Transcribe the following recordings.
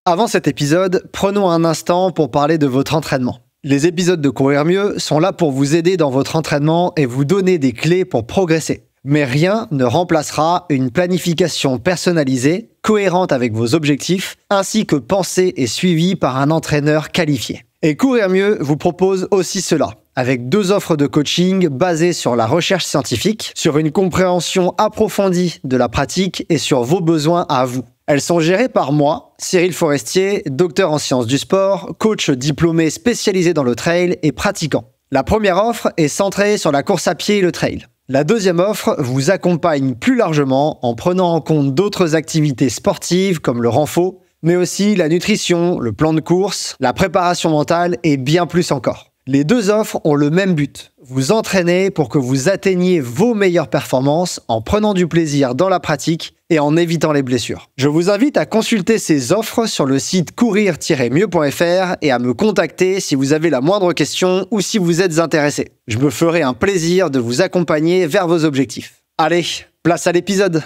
Avant cet épisode, prenons un instant pour parler de votre entraînement. Les épisodes de Courir Mieux sont là pour vous aider dans votre entraînement et vous donner des clés pour progresser. Mais rien ne remplacera une planification personnalisée, cohérente avec vos objectifs, ainsi que pensée et suivie par un entraîneur qualifié. Et Courir Mieux vous propose aussi cela, avec 2 offres de coaching basées sur la recherche scientifique, sur une compréhension approfondie de la pratique et sur vos besoins à vous. Elles sont gérées par moi, Cyril Forestier, docteur en sciences du sport, coach diplômé spécialisé dans le trail et pratiquant. La première offre est centrée sur la course à pied et le trail. La deuxième offre vous accompagne plus largement en prenant en compte d'autres activités sportives comme le renfort, mais aussi la nutrition, le plan de course, la préparation mentale et bien plus encore. Les 2 offres ont le même but, vous entraîner pour que vous atteigniez vos meilleures performances en prenant du plaisir dans la pratique et en évitant les blessures. Je vous invite à consulter ces offres sur le site courir-mieux.fr et à me contacter si vous avez la moindre question ou si vous êtes intéressé. Je me ferai un plaisir de vous accompagner vers vos objectifs. Allez, place à l'épisode!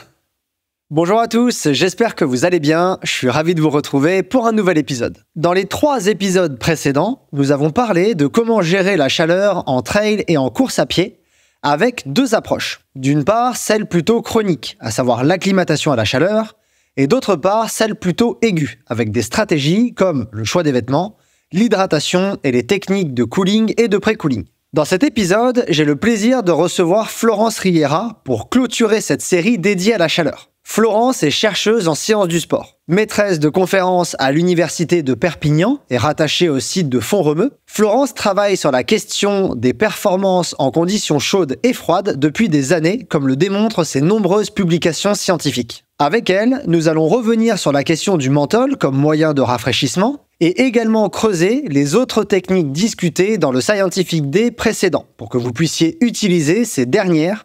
Bonjour à tous, j'espère que vous allez bien, je suis ravi de vous retrouver pour un nouvel épisode. Dans les 3 épisodes précédents, nous avons parlé de comment gérer la chaleur en trail et en course à pied avec 2 approches. D'une part, celle plutôt chronique, à savoir l'acclimatation à la chaleur, et d'autre part, celle plutôt aiguë, avec des stratégies comme le choix des vêtements, l'hydratation et les techniques de cooling et de pré-cooling. Dans cet épisode, j'ai le plaisir de recevoir Florence Riera pour clôturer cette série dédiée à la chaleur. Florence est chercheuse en sciences du sport. Maîtresse de conférences à l'université de Perpignan et rattachée au site de Font-Romeu, Florence travaille sur la question des performances en conditions chaudes et froides depuis des années, comme le démontrent ses nombreuses publications scientifiques. Avec elle, nous allons revenir sur la question du menthol comme moyen de rafraîchissement et également creuser les autres techniques discutées dans le Scientific Day précédent pour que vous puissiez utiliser ces dernières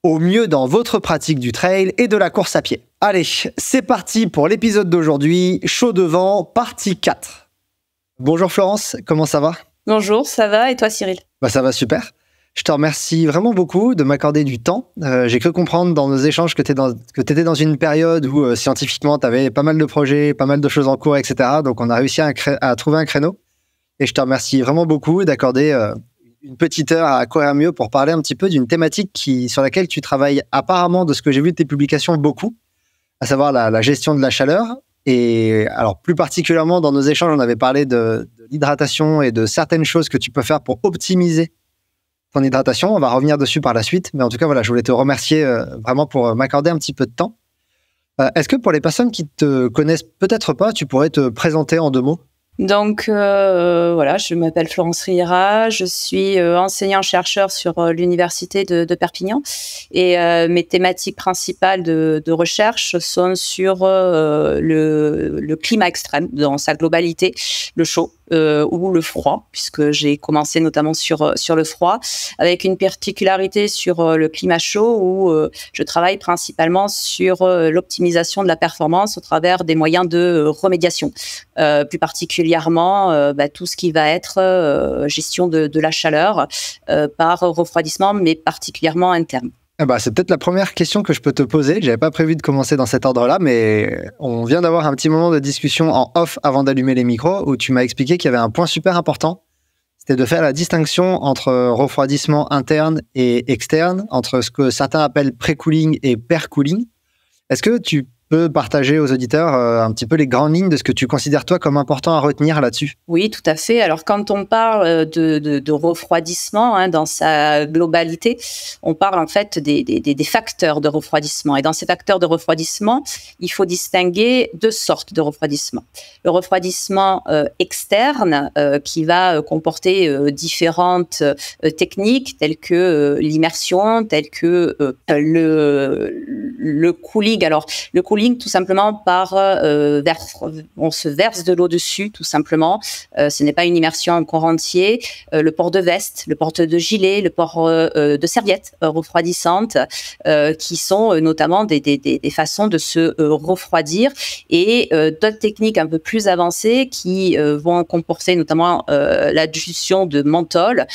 au mieux dans votre pratique du trail et de la course à pied. Allez, c'est parti pour l'épisode d'aujourd'hui, Chaud devant, partie 4. Bonjour Florence, comment ça va ? Bonjour, ça va et toi Cyril ? Ça va super. Je te remercie vraiment beaucoup de m'accorder du temps. J'ai cru comprendre dans nos échanges que tu étais dans une période où scientifiquement tu avais pas mal de projets, pas mal de choses en cours, etc. Donc on a réussi à trouver un créneau. Et je te remercie vraiment beaucoup d'accorder une petite heure à Courir Mieux pour parler un petit peu d'une thématique sur laquelle tu travailles apparemment, de ce que j'ai vu de tes publications, beaucoup, à savoir la gestion de la chaleur. Et alors plus particulièrement dans nos échanges, on avait parlé de l'hydratation et de certaines choses que tu peux faire pour optimiser ton hydratation. On va revenir dessus par la suite. Mais en tout cas, voilà, je voulais te remercier vraiment pour m'accorder un petit peu de temps. Est-ce que pour les personnes qui te connaissent peut-être pas, tu pourrais te présenter en 2 mots ? Donc voilà, je m'appelle Florence Riera, je suis enseignant-chercheur sur l'université de Perpignan et mes thématiques principales de recherche sont sur le climat extrême dans sa globalité, le chaud ou le froid, puisque j'ai commencé notamment sur le froid, avec une particularité sur le climat chaud où je travaille principalement sur l'optimisation de la performance au travers des moyens de remédiation, plus particulièrement tout ce qui va être gestion de la chaleur par refroidissement, mais particulièrement interne. C'est peut-être la première question que je peux te poser. J'avais pas prévu de commencer dans cet ordre-là, mais on vient d'avoir un petit moment de discussion en off avant d'allumer les micros où tu m'as expliqué qu'il y avait un point super important. C'était de faire la distinction entre refroidissement interne et externe, entre ce que certains appellent pré-cooling et per-cooling. Est-ce que tu peux partager aux auditeurs un petit peu les grandes lignes de ce que tu considères toi comme important à retenir là-dessus? Oui, tout à fait. Alors quand on parle de refroidissement dans sa globalité, on parle en fait des facteurs de refroidissement. Et dans ces facteurs de refroidissement, il faut distinguer 2 sortes de refroidissement. Le refroidissement externe qui va comporter différentes techniques telles que l'immersion, telles que le cooling. Alors le cooling tout simplement on se verse de l'eau dessus tout simplement. Ce n'est pas une immersion en corps entier. Le port de veste, le port de gilet, le port de serviettes refroidissantes qui sont notamment des façons de se refroidir et d'autres techniques un peu plus avancées qui vont comporter notamment l'addition de menthol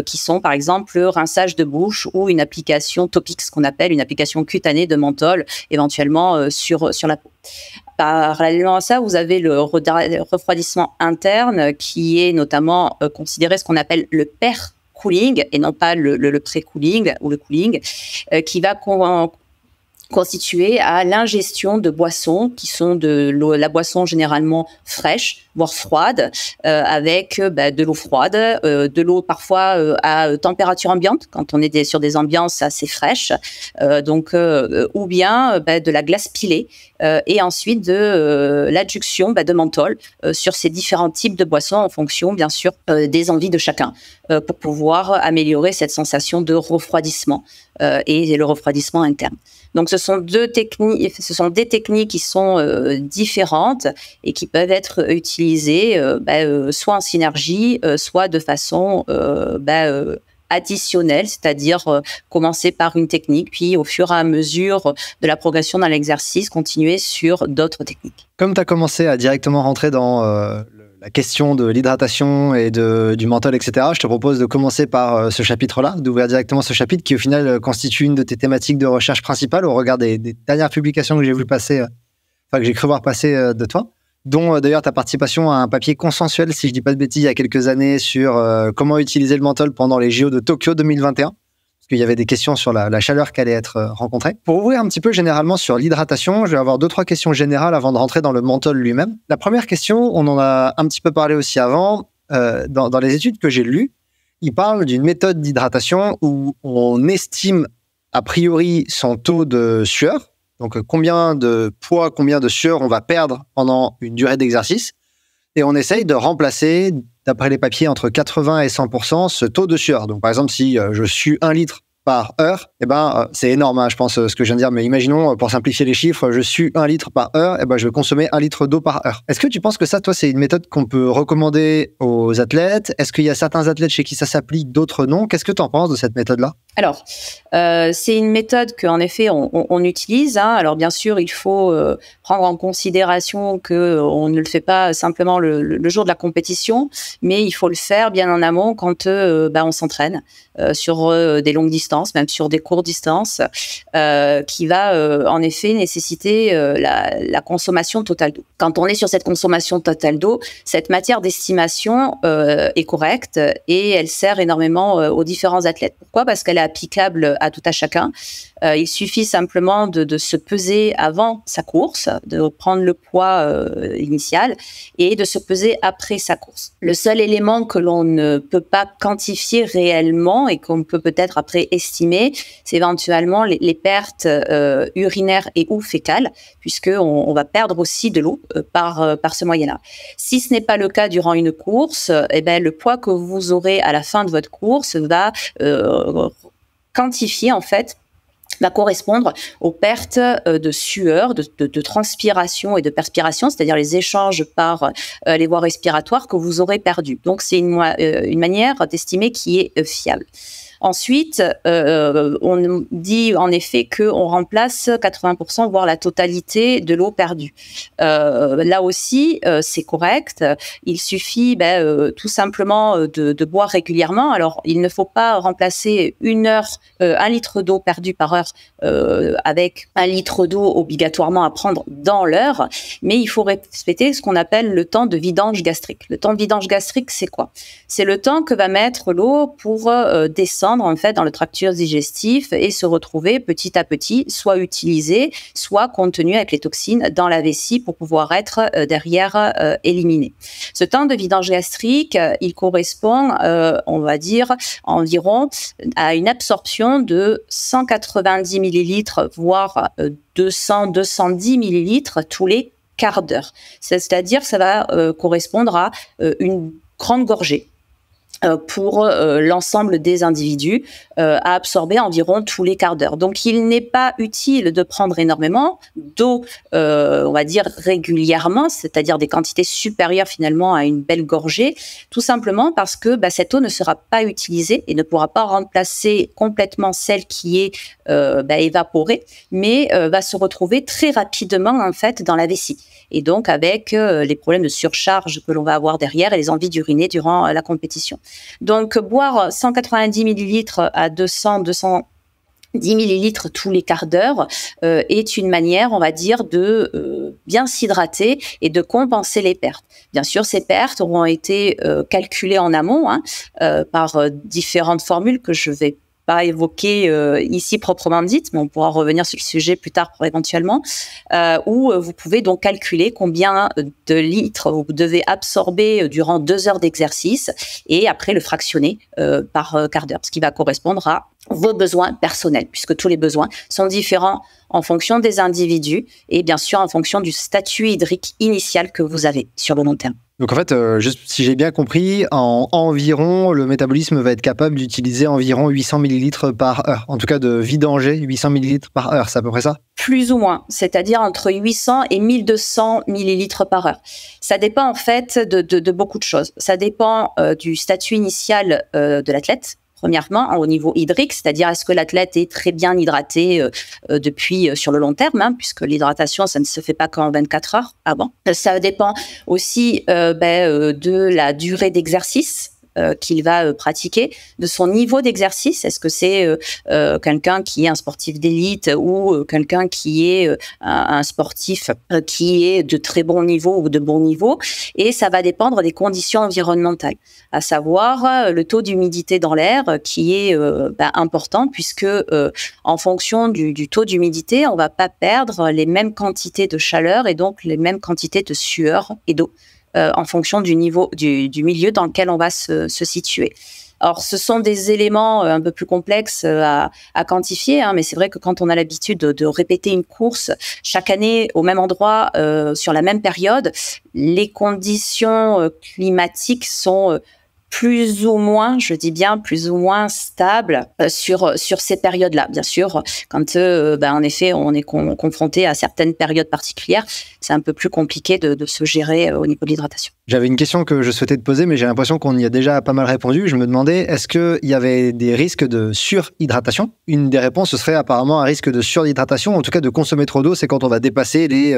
qui sont par exemple le rinçage de bouche ou une application topique, ce qu'on appelle une application cutanée de menthol éventuellement sur sur la peau. Parallèlement à ça, vous avez le refroidissement interne qui est notamment considéré ce qu'on appelle le pair-cooling et non pas le pré-cooling ou le cooling, qui va constitué à l'ingestion de boissons qui sont la boisson généralement fraîche, voire froide, avec de l'eau froide, de l'eau parfois à température ambiante, quand on est sur des ambiances assez fraîches, ou bien de la glace pilée, et ensuite de l'adduction de menthol sur ces différents types de boissons en fonction, bien sûr, des envies de chacun, pour pouvoir améliorer cette sensation de refroidissement et le refroidissement interne. Donc, ce sont des techniques qui sont différentes et qui peuvent être utilisées soit en synergie, soit de façon additionnelle, c'est-à-dire commencer par une technique, puis au fur et à mesure de la progression dans l'exercice, continuer sur d'autres techniques. Comme tu as commencé à directement rentrer dans la question de l'hydratation et du menthol, etc., je te propose de commencer par ce chapitre-là, d'ouvrir directement ce chapitre qui, au final, constitue une de tes thématiques de recherche principales au regard des dernières publications que j'ai vu passer, que j'ai cru voir passer de toi, dont d'ailleurs ta participation à un papier consensuel, si je ne dis pas de bêtises, il y a quelques années sur comment utiliser le menthol pendant les JO de Tokyo 2021. Parce qu'il y avait des questions sur la chaleur qui allait être rencontrée. Pour ouvrir un petit peu généralement sur l'hydratation, je vais avoir 2-3 questions générales avant de rentrer dans le menthol lui-même. La première question, on en a un petit peu parlé aussi avant, dans les études que j'ai lues, il parle d'une méthode d'hydratation où on estime a priori son taux de sueur, donc combien de poids, combien de sueur on va perdre pendant une durée d'exercice, et on essaye de remplacer, d'après les papiers, entre 80 et 100% ce taux de sueur. Donc, par exemple, si je sue 1 litre par heure, c'est énorme, hein, je pense, ce que je viens de dire. Mais imaginons, pour simplifier les chiffres, je sue 1 litre par heure, je vais consommer 1 litre d'eau par heure. Est-ce que tu penses que ça, toi, c'est une méthode qu'on peut recommander aux athlètes? Est-ce qu'il y a certains athlètes chez qui ça s'applique, d'autres non? Qu'est-ce que tu en penses de cette méthode-là? Alors, c'est une méthode qu'en effet, on utilise. Hein. Alors, bien sûr, il faut prendre en considération qu'on ne le fait pas simplement le jour de la compétition, mais il faut le faire bien en amont quand on s'entraîne sur des longues distances, même sur des courtes distances, qui va en effet nécessiter la consommation totale d'eau. Quand on est sur cette consommation totale d'eau, cette matière d'estimation est correcte et elle sert énormément aux différents athlètes. Pourquoi? Parce qu'elle est applicable à tout à chacun. Il suffit simplement de se peser avant sa course, de prendre le poids initial et de se peser après sa course. Le seul élément que l'on ne peut pas quantifier réellement et qu'on peut peut-être après estimer, c'est éventuellement les pertes urinaires et ou fécales, puisqu'on va perdre aussi de l'eau par ce moyen-là. Si ce n'est pas le cas durant une course, le poids que vous aurez à la fin de votre course va quantifier en fait, va correspondre aux pertes de sueur, de transpiration et de perspiration, c'est-à-dire les échanges par les voies respiratoires que vous aurez perdues. Donc, c'est une manière d'estimer qui est fiable. Ensuite, on dit en effet qu'on remplace 80%, voire la totalité de l'eau perdue. Là aussi, c'est correct. Il suffit tout simplement de boire régulièrement. Alors, il ne faut pas remplacer 1 litre d'eau perdue par heure avec 1 litre d'eau obligatoirement à prendre dans l'heure, mais il faut respecter ce qu'on appelle le temps de vidange gastrique. Le temps de vidange gastrique, c'est quoi? C'est le temps que va mettre l'eau pour descendre en fait dans le tractus digestif et se retrouver petit à petit soit utilisé, soit contenu avec les toxines dans la vessie pour pouvoir être derrière éliminé. Ce temps de vidange gastrique, il correspond, on va dire, environ à une absorption de 190 millilitres, voire 200-210 millilitres tous les quarts d'heure. C'est-à-dire que ça va correspondre à une grande gorgée pour l'ensemble des individus à absorber environ tous les quarts d'heure. Donc, il n'est pas utile de prendre énormément d'eau, on va dire régulièrement, c'est-à-dire des quantités supérieures finalement à une belle gorgée, tout simplement parce que cette eau ne sera pas utilisée et ne pourra pas remplacer complètement celle qui est évaporée, mais va se retrouver très rapidement en fait dans la vessie. Et donc avec les problèmes de surcharge que l'on va avoir derrière et les envies d'uriner durant la compétition. Donc boire 190 millilitres à 200-210 10 millilitres tous les quarts d'heure est une manière, on va dire, de bien s'hydrater et de compenser les pertes. Bien sûr, ces pertes auront été calculées en amont par différentes formules que je vais pas évoquer ici proprement dites, mais on pourra revenir sur le sujet plus tard éventuellement, où vous pouvez donc calculer combien de litres vous devez absorber durant 2 heures d'exercice et après le fractionner par quart d'heure, ce qui va correspondre à vos besoins personnels, puisque tous les besoins sont différents en fonction des individus et bien sûr en fonction du statut hydrique initial que vous avez sur le long terme. Donc en fait, juste si j'ai bien compris, environ, le métabolisme va être capable d'utiliser environ 800 millilitres par heure. En tout cas, de vidanger 800 millilitres par heure, c'est à peu près ça? Plus ou moins, c'est-à-dire entre 800 et 1200 millilitres par heure. Ça dépend en fait de beaucoup de choses. Ça dépend du statut initial de l'athlète. Premièrement, au niveau hydrique, c'est-à-dire est-ce que l'athlète est très bien hydraté depuis sur le long terme, puisque l'hydratation, ça ne se fait pas qu'en 24 heures avant. Ça dépend aussi de la durée d'exercice qu'il va pratiquer, de son niveau d'exercice. Est-ce que c'est quelqu'un qui est un sportif d'élite ou quelqu'un qui est un sportif qui est de très bon niveau ou de bon niveau? Et ça va dépendre des conditions environnementales, à savoir le taux d'humidité dans l'air qui est important, puisque en fonction du taux d'humidité, on va pas perdre les mêmes quantités de chaleur et donc les mêmes quantités de sueur et d'eau. En fonction du niveau du milieu dans lequel on va se situer. Alors, ce sont des éléments un peu plus complexes à quantifier, mais c'est vrai que quand on a l'habitude de répéter une course chaque année au même endroit, sur la même période, les conditions climatiques sont plus ou moins, je dis bien plus ou moins stable sur ces périodes-là. Bien sûr, quand en effet on est confronté à certaines périodes particulières, c'est un peu plus compliqué de se gérer au niveau de l'hydratation. J'avais une question que je souhaitais te poser, mais j'ai l'impression qu'on y a déjà pas mal répondu. Je me demandais, est-ce qu'il y avait des risques de surhydratation? Une des réponses, ce serait apparemment un risque de surhydratation, en tout cas de consommer trop d'eau, c'est quand on va dépasser les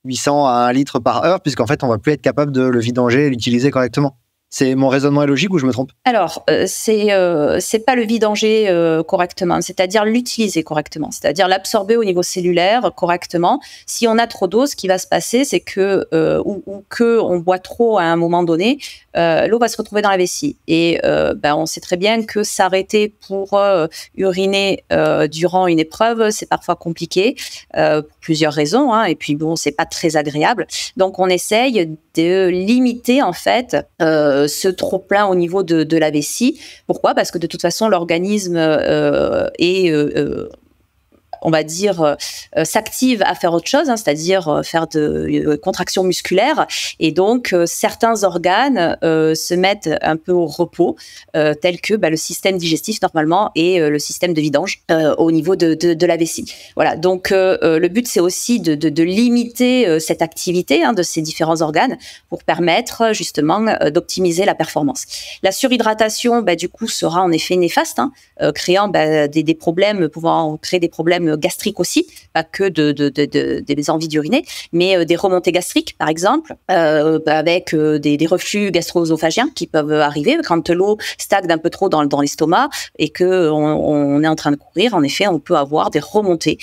800 à 1 litre par heure, puisqu'en fait on va plus être capable de le vidanger et l'utiliser correctement. C'est mon raisonnement est logique ou je me trompe? Alors, c'est pas le vidanger correctement, c'est-à-dire l'utiliser correctement, c'est-à-dire l'absorber au niveau cellulaire correctement. Si on a trop d'eau, ce qui va se passer, c'est que ou que on boit trop à un moment donné, l'eau va se retrouver dans la vessie. Et on sait très bien que s'arrêter pour uriner durant une épreuve, c'est parfois compliqué pour plusieurs raisons. Et puis bon, c'est pas très agréable. Donc on essaye de limiter en fait ce trop-plein au niveau de la vessie. Pourquoi? Parce que de toute façon, l'organisme est on va dire, s'active à faire autre chose, c'est-à-dire faire de contractions musculaires. Et donc, certains organes se mettent un peu au repos, tels que le système digestif normalement et le système de vidange au niveau de la vessie. Voilà. Donc, le but, c'est aussi de limiter cette activité de ces différents organes pour permettre justement d'optimiser la performance. La surhydratation, du coup, sera en effet néfaste, créant des problèmes, pouvant créer des problèmes gastriques aussi, pas que des envies d'uriner, mais des remontées gastriques, par exemple, avec des reflux gastro-œsophagiens qui peuvent arriver quand l'eau stagne un peu trop dans l'estomac et que on est en train de courir. En effet, on peut avoir des remontées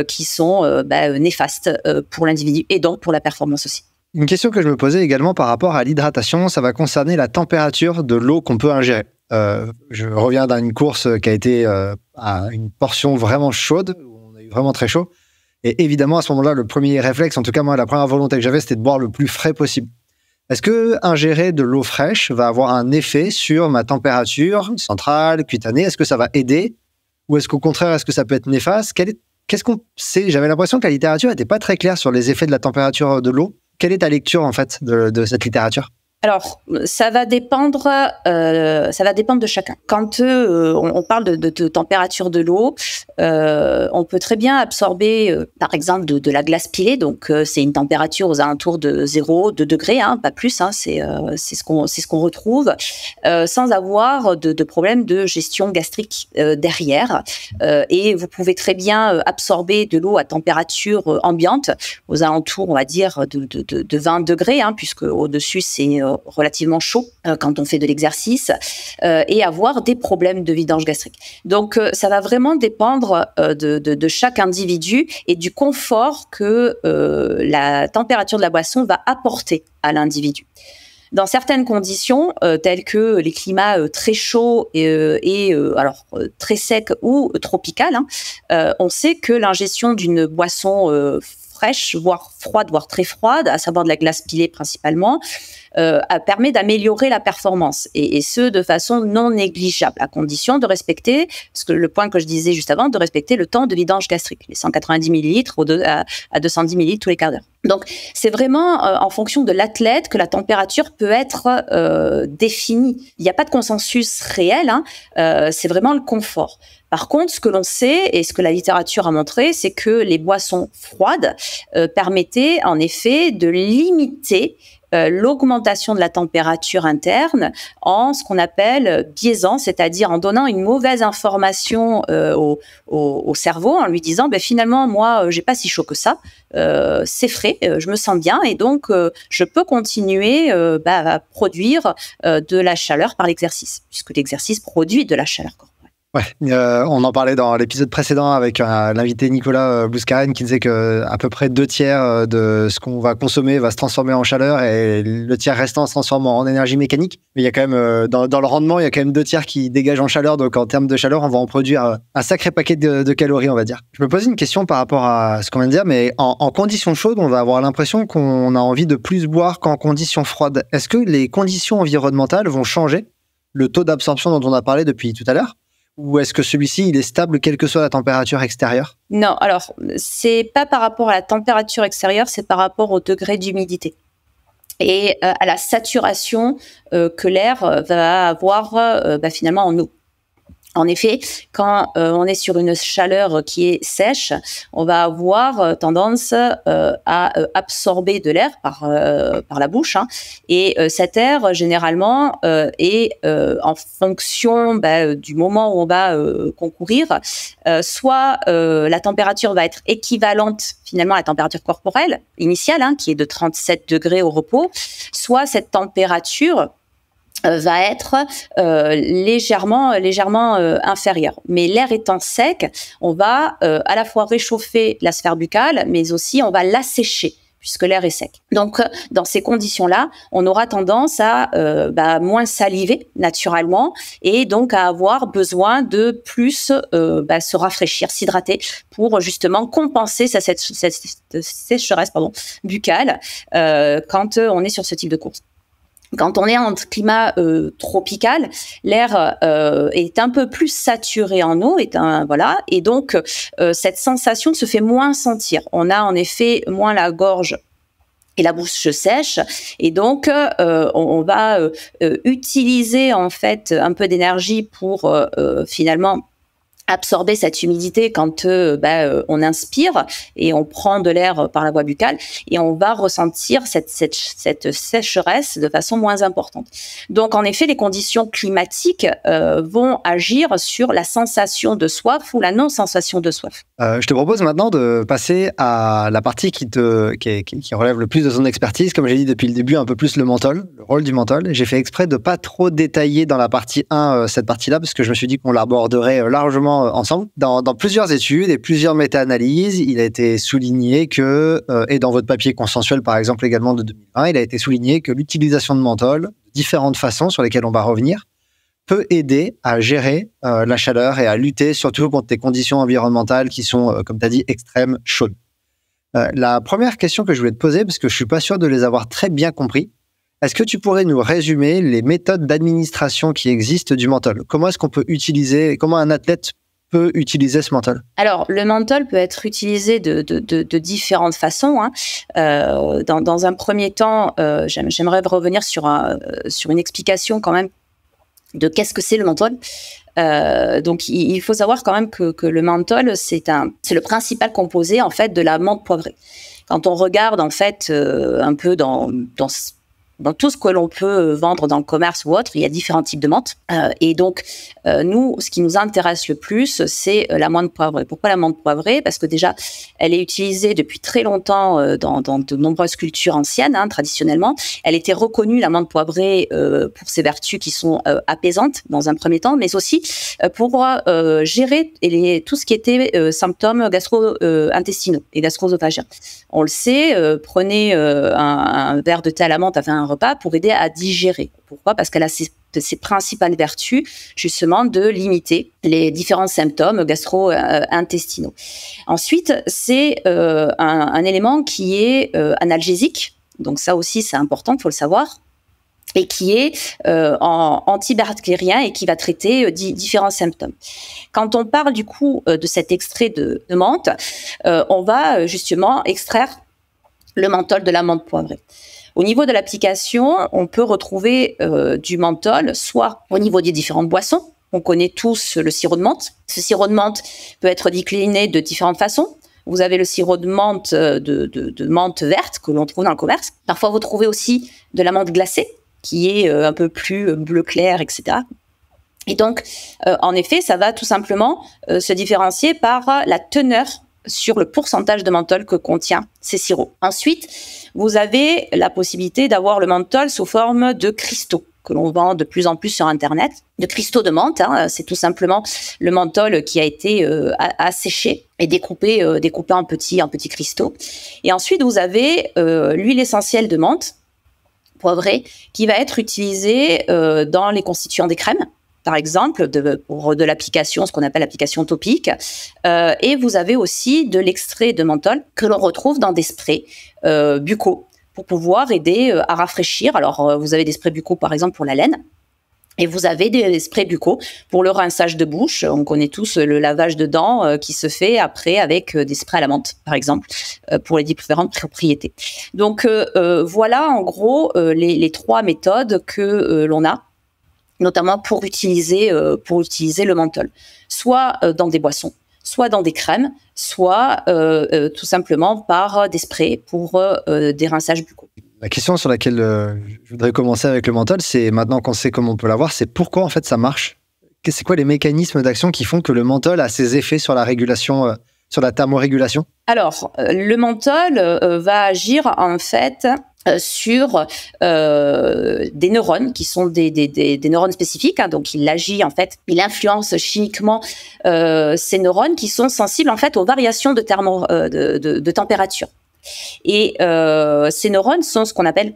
qui sont néfastes pour l'individu et donc pour la performance aussi. Une question que je me posais également par rapport à l'hydratation, ça va concerner la température de l'eau qu'on peut ingérer. Je reviens d'une course qui a été à une portion vraiment chaude, où on a eu vraiment très chaud. Et évidemment, à ce moment-là, le premier réflexe, en tout cas moi, la première volonté que j'avais, c'était de boire le plus frais possible. Est-ce que ingérer de l'eau fraîche va avoir un effet sur ma température centrale, cutanée? Est-ce que ça va aider? Ou est-ce qu'au contraire, est-ce que ça peut être néfaste? Qu'est-ce qu'on sait? J'avais l'impression que la littérature n'était pas très claire sur les effets de la température de l'eau. Quelle est ta lecture, en fait, de cette littérature? Alors, ça va dépendre de chacun. Quand on parle de température de l'eau, on peut très bien absorber, par exemple, de la glace pilée. Donc, c'est une température aux alentours de 2 degrés, pas plus. C'est ce qu'on retrouve, sans avoir de problème de gestion gastrique derrière. Et vous pouvez très bien absorber de l'eau à température ambiante, aux alentours, on va dire, de 20 degrés, puisque au-dessus c'est relativement chaud quand on fait de l'exercice et avoir des problèmes de vidange gastrique. Donc, ça va vraiment dépendre de chaque individu et du confort que la température de la boisson va apporter à l'individu. Dans certaines conditions, telles que les climats très chauds et très secs ou tropicales, on sait que l'ingestion d'une boisson fraîche, voire froide, voire très froide, à savoir de la glace pilée principalement, permet d'améliorer la performance et ce de façon non négligeable, à condition de respecter, parce que le point que je disais juste avant, de respecter le temps de vidange gastrique, les 190 millilitres à 210 millilitres tous les quarts d'heure. Donc, c'est vraiment en fonction de l'athlète que la température peut être définie. Il n'y a pas de consensus réel, c'est vraiment le confort. Par contre, ce que l'on sait et ce que la littérature a montré, c'est que les boissons froides permettaient en effet de limiter l'augmentation de la température interne en ce qu'on appelle biaisant, c'est-à-dire en donnant une mauvaise information au cerveau, en lui disant finalement moi j'ai pas si chaud que ça, c'est frais, je me sens bien et donc je peux continuer à produire de la chaleur par l'exercice, puisque l'exercice produit de la chaleur corporelle. Ouais, on en parlait dans l'épisode précédent avec l'invité Nicolas Bouscarène qui disait que à peu près 2/3 de ce qu'on va consommer va se transformer en chaleur et le tiers restant se transforme en énergie mécanique. Mais il y a quand même, dans le rendement, il y a quand même 2/3 qui dégagent en chaleur. Donc en termes de chaleur, on va en produire un sacré paquet de calories, on va dire. Je me posais une question par rapport à ce qu'on vient de dire, mais en conditions chaudes, on va avoir l'impression qu'on a envie de plus boire qu'en conditions froides. Est-ce que les conditions environnementales vont changer le taux d'absorption dont on a parlé depuis tout à l'heure? Ou est-ce que celui-ci, il est stable quelle que soit la température extérieure? Non, alors, c'est pas par rapport à la température extérieure, c'est par rapport au degré d'humidité et à la saturation que l'air va avoir finalement en eau. En effet, quand on est sur une chaleur qui est sèche, on va avoir tendance à absorber de l'air par la bouche, et cet air généralement est en fonction du moment où on va concourir, soit la température va être équivalente finalement à la température corporelle initiale, qui est de 37 degrés au repos, soit cette température va être légèrement inférieur. Mais l'air étant sec, on va à la fois réchauffer la sphère buccale, mais aussi on va l'assécher puisque l'air est sec. Donc, dans ces conditions-là, on aura tendance à moins saliver naturellement et donc à avoir besoin de plus se rafraîchir, s'hydrater pour justement compenser cette sécheresse buccale quand on est sur ce type de course. Quand on est en climat tropical, l'air est un peu plus saturé en eau, et donc cette sensation se fait moins sentir. On a en effet moins la gorge et la bouche sèche, et donc on va utiliser en fait un peu d'énergie pour finalement absorber cette humidité quand on inspire et on prend de l'air par la voie buccale, et on va ressentir cette sécheresse de façon moins importante. Donc en effet, les conditions climatiques vont agir sur la sensation de soif ou la non-sensation de soif. Je te propose maintenant de passer à la partie qui relève le plus de son expertise. Comme j'ai dit depuis le début, un peu plus le menthol, le rôle du menthol. J'ai fait exprès de pas trop détailler dans la partie 1 cette partie-là, parce que je me suis dit qu'on l'aborderait largement ensemble. Dans plusieurs études et plusieurs méta-analyses, il a été souligné que, et dans votre papier consensuel par exemple également de 2020, il a été souligné que l'utilisation de menthol, de différentes façons sur lesquelles on va revenir, peut aider à gérer la chaleur et à lutter surtout contre des conditions environnementales qui sont, comme tu as dit, extrêmes, chaudes. La première question que je voulais te poser, parce que je suis pas sûr de les avoir très bien compris, est-ce que tu pourrais nous résumer les méthodes d'administration qui existent du menthol? Comment est-ce qu'on peut utiliser, comment un athlète peut utiliser ce menthol? Alors, le menthol peut être utilisé de différentes façons. Dans un premier temps, j'aimerais revenir sur une explication quand même de qu'est-ce que c'est le menthol. Donc, il faut savoir quand même que le menthol, c'est le principal composé en fait de la menthe poivrée. Quand on regarde en fait un peu dans Dans tout ce que l'on peut vendre dans le commerce ou autre, il y a différents types de menthe. Et donc, nous, ce qui nous intéresse le plus, c'est la menthe poivrée. Pourquoi la menthe poivrée? Parce que déjà, elle est utilisée depuis très longtemps dans de nombreuses cultures anciennes, traditionnellement. Elle était reconnue, la menthe poivrée, pour ses vertus qui sont apaisantes dans un premier temps, mais aussi pour gérer tout ce qui était symptômes gastro-intestinaux et gastro-œsophagiens. On le sait, prenez un verre de thé à la menthe avant un repas pour aider à digérer. Pourquoi? Parce qu'elle a ses principales vertus, justement, de limiter les différents symptômes gastro-intestinaux. Ensuite, c'est un élément qui est analgésique. Donc ça aussi, c'est important, il faut le savoir. Et qui est antibactérien et qui va traiter différents symptômes. Quand on parle du coup de cet extrait de menthe, on va justement extraire le menthol de la menthe poivrée. Au niveau de l'application, on peut retrouver du menthol, soit au niveau des différentes boissons. On connaît tous le sirop de menthe. Ce sirop de menthe peut être décliné de différentes façons. Vous avez le sirop de menthe de menthe verte que l'on trouve dans le commerce. Parfois, vous trouvez aussi de la menthe glacée, qui est un peu plus bleu clair, etc. Et donc, en effet, ça va tout simplement se différencier par la teneur sur le pourcentage de menthol que contient ces sirops. Ensuite, vous avez la possibilité d'avoir le menthol sous forme de cristaux que l'on vend de plus en plus sur Internet, de cristaux de menthe. C'est tout simplement le menthol qui a été asséché et découpé en petits cristaux. Et ensuite, vous avez l'huile essentielle de menthe poivrée qui va être utilisée dans les constituants des crèmes, par exemple, pour de l'application, ce qu'on appelle l'application topique. Et vous avez aussi de l'extrait de menthol que l'on retrouve dans des sprays buccaux pour pouvoir aider à rafraîchir. Alors, vous avez des sprays buccaux, par exemple, pour la laine. Et vous avez des sprays buccaux pour le rinçage de bouche. On connaît tous le lavage de dents qui se fait après avec des sprays à la menthe, par exemple, pour les différentes propriétés. Donc, voilà en gros les trois méthodes que l'on a, notamment pour utiliser le menthol. Soit dans des boissons, soit dans des crèmes, soit tout simplement par des sprays pour des rinçages buccaux. La question sur laquelle je voudrais commencer avec le menthol, c'est maintenant qu'on sait comment on peut l'avoir, c'est pourquoi en fait ça marche. C'est quoi les mécanismes d'action qui font que le menthol a ses effets sur la régulation, sur la thermorégulation? Alors, le menthol va agir en fait sur des neurones qui sont des neurones spécifiques. Donc, il agit en fait, il influence chimiquement ces neurones qui sont sensibles en fait aux variations de température. Et ces neurones sont ce qu'on appelle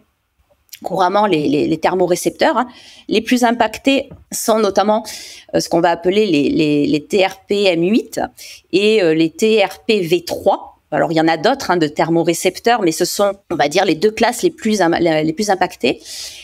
couramment les thermorécepteurs. Les plus impactés sont notamment ce qu'on va appeler les TRPM8 et les TRPV3. Alors, il y en a d'autres de thermorécepteurs, mais ce sont, on va dire, les deux classes les plus impactées.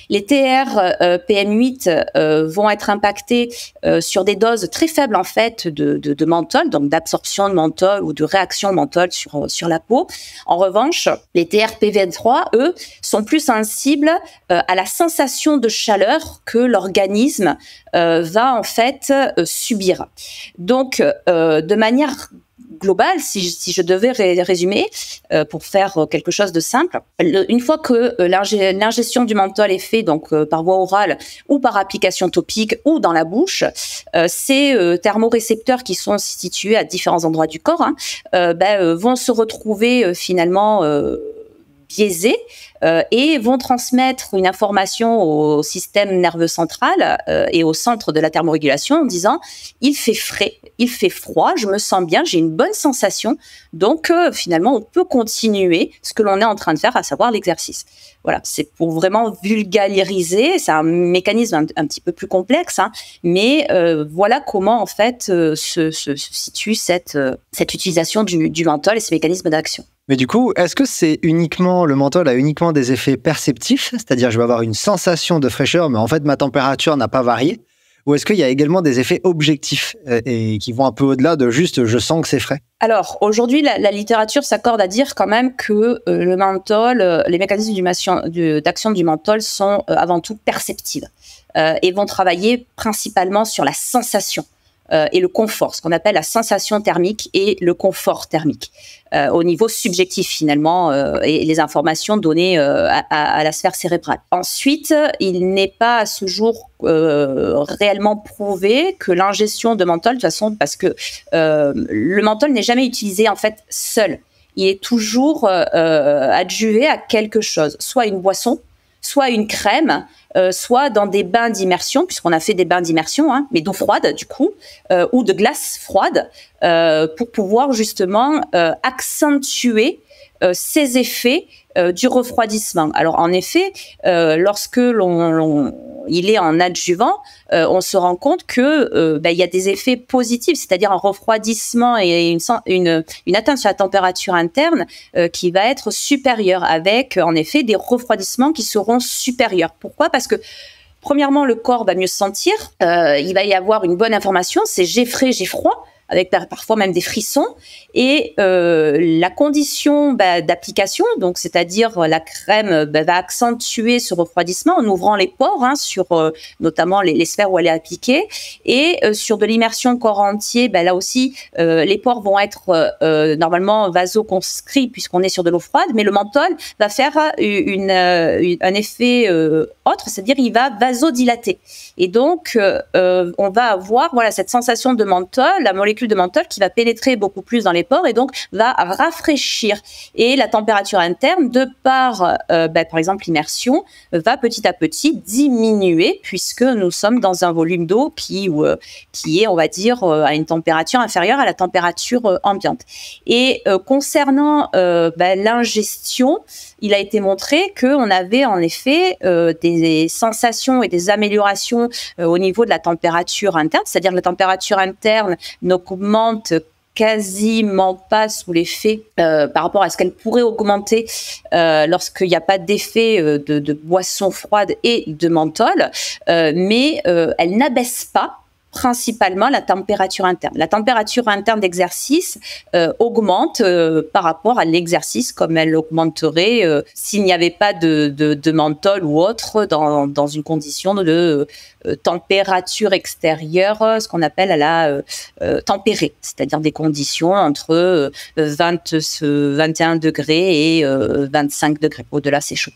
Les TRPM8 vont être impactés sur des doses très faibles, en fait, de menthol, donc d'absorption de menthol ou de réaction menthol sur la peau. En revanche, les TRPV3, eux, sont plus sensibles à la sensation de chaleur que l'organisme va, en fait, subir. Donc, de manière global, si je devais résumer, pour faire quelque chose de simple, une fois que l'ingestion du menthol est faite donc par voie orale ou par application topique ou dans la bouche, ces thermorécepteurs qui sont situés à différents endroits du corps vont se retrouver finalement biaisés et vont transmettre une information au système nerveux central et au centre de la thermorégulation en disant « il fait frais, il fait froid, je me sens bien, j'ai une bonne sensation, donc finalement on peut continuer ce que l'on est en train de faire, à savoir l'exercice ». Voilà, c'est pour vraiment vulgariser, c'est un mécanisme un petit peu plus complexe, mais voilà comment en fait se situe cette utilisation du menthol et ce mécanisme d'action. Mais du coup, est-ce que le menthol a uniquement des effets perceptifs, c'est-à-dire je vais avoir une sensation de fraîcheur, mais en fait ma température n'a pas varié, ou est-ce qu'il y a également des effets objectifs et qui vont un peu au-delà de juste je sens que c'est frais? Alors aujourd'hui, la littérature s'accorde à dire quand même que le menthol, les mécanismes d'action du menthol sont avant tout perceptifs et vont travailler principalement sur la sensation et le confort, ce qu'on appelle la sensation thermique et le confort thermique, au niveau subjectif finalement, et les informations données à la sphère cérébrale. Ensuite, il n'est pas à ce jour réellement prouvé que l'ingestion de menthol, de toute façon, parce que le menthol n'est jamais utilisé en fait seul. Il est toujours adjuvé à quelque chose, soit une boisson, soit une crème, soit dans des bains d'immersion, puisqu'on a fait des bains d'immersion, mais d'eau froide du coup, ou de glace froide, pour pouvoir justement accentuer ces effets du refroidissement. Alors en effet, lorsque il est en adjuvant, on se rend compte que il y a des effets positifs, c'est-à-dire un refroidissement et une atteinte sur la température interne qui va être supérieure, avec en effet des refroidissements qui seront supérieurs. Pourquoi ? Parce que premièrement, le corps va mieux se sentir, il va y avoir une bonne information, c'est j'ai frais, j'ai froid, avec parfois même des frissons, et la condition d'application, donc c'est-à-dire la crème va accentuer ce refroidissement en ouvrant les pores sur notamment les sphères où elle est appliquée, et sur de l'immersion corps entier, là aussi les pores vont être normalement vasoconscrits puisqu'on est sur de l'eau froide, mais le menthol va faire un effet autre, c'est-à-dire il va vasodilater, et donc on va avoir cette sensation de menthol, la molécule de menthol qui va pénétrer beaucoup plus dans les pores et donc va rafraîchir, et la température interne de par exemple l'immersion va petit à petit diminuer puisque nous sommes dans un volume d'eau qui est, on va dire, à une température inférieure à la température ambiante. Et concernant l'ingestion, il a été montré qu'on avait en effet des sensations et des améliorations au niveau de la température interne, c'est-à-dire que la température interne n'augmente quasiment pas sous l'effet par rapport à ce qu'elle pourrait augmenter lorsqu'il n'y a pas d'effet de boisson froide et de menthol, mais elle n'abaisse pas principalement la température interne. La température interne d'exercice augmente par rapport à l'exercice, comme elle augmenterait s'il n'y avait pas de menthol ou autre dans une condition de température extérieure, ce qu'on appelle à la tempérée, c'est-à-dire des conditions entre 21 degrés et 25 degrés. Au-delà, c'est chaud.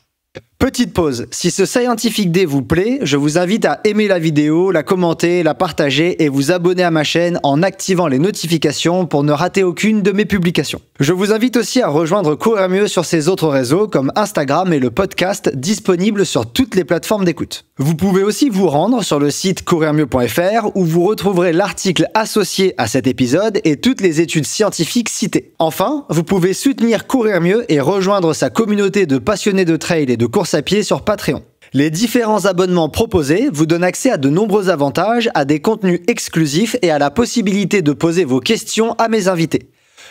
Petite pause. Si ce Scientific Day vous plaît, je vous invite à aimer la vidéo, la commenter, la partager et vous abonner à ma chaîne en activant les notifications pour ne rater aucune de mes publications. Je vous invite aussi à rejoindre Courir Mieux sur ses autres réseaux comme Instagram et le podcast disponible sur toutes les plateformes d'écoute. Vous pouvez aussi vous rendre sur le site courirmieux.fr où vous retrouverez l'article associé à cet épisode et toutes les études scientifiques citées. Enfin, vous pouvez soutenir Courir Mieux et rejoindre sa communauté de passionnés de trail et de course à pied sur Patreon. Les différents abonnements proposés vous donnent accès à de nombreux avantages, à des contenus exclusifs et à la possibilité de poser vos questions à mes invités.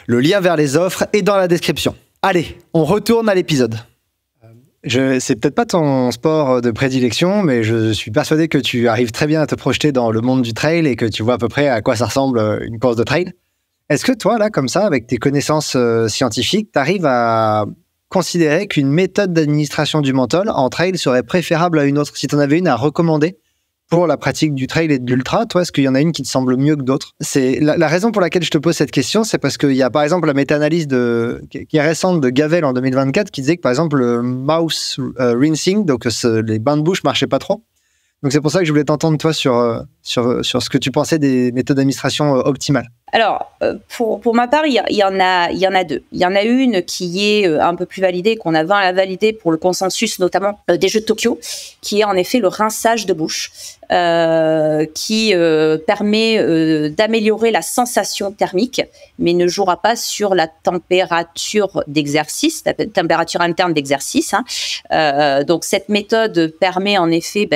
Le lien vers les offres est dans la description. Allez, on retourne à l'épisode. C'est peut-être pas ton sport de prédilection, mais je suis persuadé que tu arrives très bien à te projeter dans le monde du trail et que tu vois à peu près à quoi ça ressemble une course de trail. Est-ce que toi, là, comme ça, avec tes connaissances scientifiques, tu arrives à considérer qu'une méthode d'administration du menthol en trail serait préférable à une autre? Si tu en avais une à recommander pour la pratique du trail et de l'ultra, toi, est-ce qu'il y en a une qui te semble mieux que d'autres? C'est la raison pour laquelle je te pose cette question, c'est parce qu'il y a par exemple la méta-analyse qui est récente de Gavel en 2024 qui disait que par exemple le mouse rinsing, donc les bains de bouche marchaient pas trop. Donc c'est pour ça que je voulais t'entendre toi sur ce que tu pensais des méthodes d'administration optimales. Alors, pour ma part, il y en a deux. Il y en a une qui est un peu plus validée, qu'on a validée pour le consensus notamment des Jeux de Tokyo, qui est en effet le rinçage de bouche, qui permet d'améliorer la sensation thermique, mais ne jouera pas sur la température d'exercice, la température interne d'exercice. Donc cette méthode permet en effet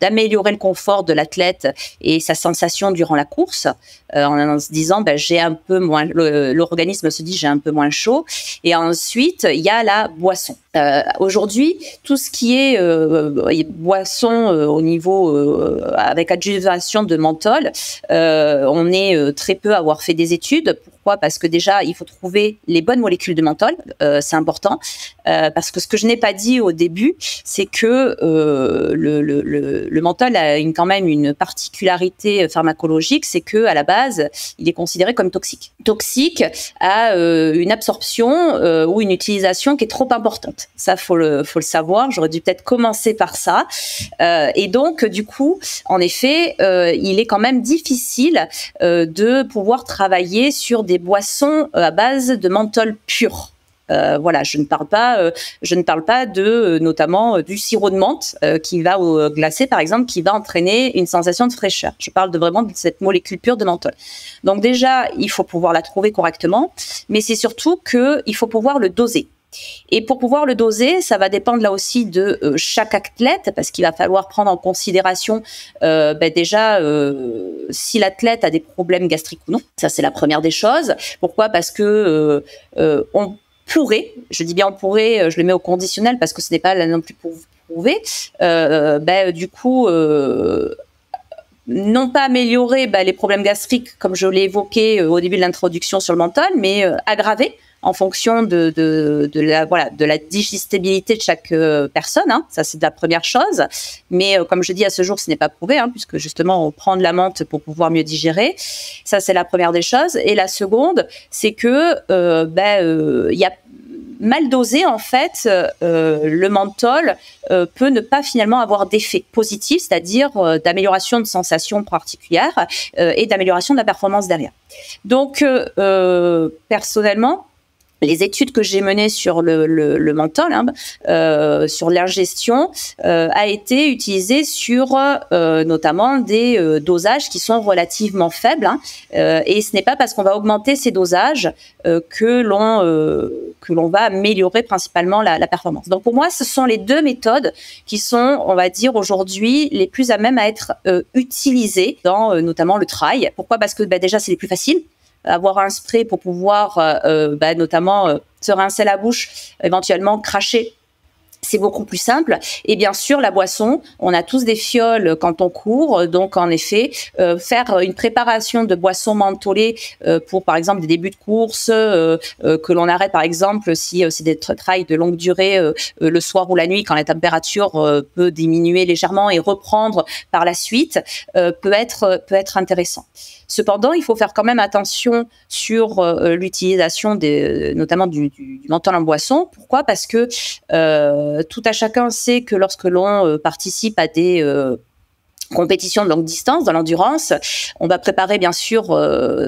d'améliorer le confort de l'athlète et sa sensation durant la course, en se disant j'ai un peu moins, l'organisme se dit j'ai un peu moins chaud. Et ensuite il y a la boisson. Aujourd'hui, tout ce qui est boisson au niveau avec adjuvation de menthol, on est très peu à avoir fait des études. Pourquoi ? Parce que déjà, il faut trouver les bonnes molécules de menthol. C'est important. Parce que ce que je n'ai pas dit au début, c'est que le menthol a quand même une particularité pharmacologique, c'est que à la base, il est considéré comme toxique. Toxique à une absorption ou une utilisation qui est trop importante. Ça, faut le savoir. J'aurais dû peut-être commencer par ça. Et donc, du coup, en effet, il est quand même difficile de pouvoir travailler sur des boissons à base de menthol pur. Voilà, je ne parle pas de notamment du sirop de menthe qui va au glacé par exemple, qui va entraîner une sensation de fraîcheur. Je parle vraiment de cette molécule pure de menthol. Donc déjà, il faut pouvoir la trouver correctement, mais c'est surtout qu'il faut pouvoir le doser. Et pour pouvoir le doser, ça va dépendre là aussi de chaque athlète, parce qu'il va falloir prendre en considération déjà si l'athlète a des problèmes gastriques ou non. Ça, c'est la première des choses. Pourquoi ? Parce que on pourrait, je dis bien on pourrait, je le mets au conditionnel parce que ce n'est pas là non plus prouvé, du coup, non pas améliorer les problèmes gastriques comme je l'ai évoqué au début de l'introduction sur le menthol, mais aggraver en fonction de la digestibilité de chaque personne. Hein. Ça, c'est la première chose. Mais comme je dis, à ce jour, ce n'est pas prouvé, puisque justement, on prend de la menthe pour pouvoir mieux digérer. Ça, c'est la première des choses. Et la seconde, c'est que y a mal dosé, en fait, le menthol peut ne pas finalement avoir d'effet positif, c'est-à-dire d'amélioration de sensations particulières et d'amélioration de la performance derrière. Donc, personnellement, les études que j'ai menées sur le menthol, sur l'ingestion, a été utilisée sur notamment des dosages qui sont relativement faibles. Et ce n'est pas parce qu'on va augmenter ces dosages que l'on va améliorer principalement la performance. Donc pour moi, ce sont les deux méthodes qui sont, on va dire aujourd'hui, les plus à même à être utilisées dans notamment le trail. Pourquoi ? Parce que déjà, c'est les plus faciles. Avoir un spray pour pouvoir notamment se rincer la bouche, éventuellement cracher, c'est beaucoup plus simple. Et bien sûr, la boisson, on a tous des fioles quand on court. Donc, en effet, faire une préparation de boisson mentholée pour, par exemple, des débuts de course, que l'on arrête, par exemple, si c'est des trails de longue durée, le soir ou la nuit, quand la température peut diminuer légèrement et reprendre par la suite, peut être intéressant. Cependant, il faut faire quand même attention sur l'utilisation notamment du menthol en boisson. Pourquoi ? Parce que tout à chacun sait que lorsque l'on participe à des compétition de longue distance, dans l'endurance, on va préparer bien sûr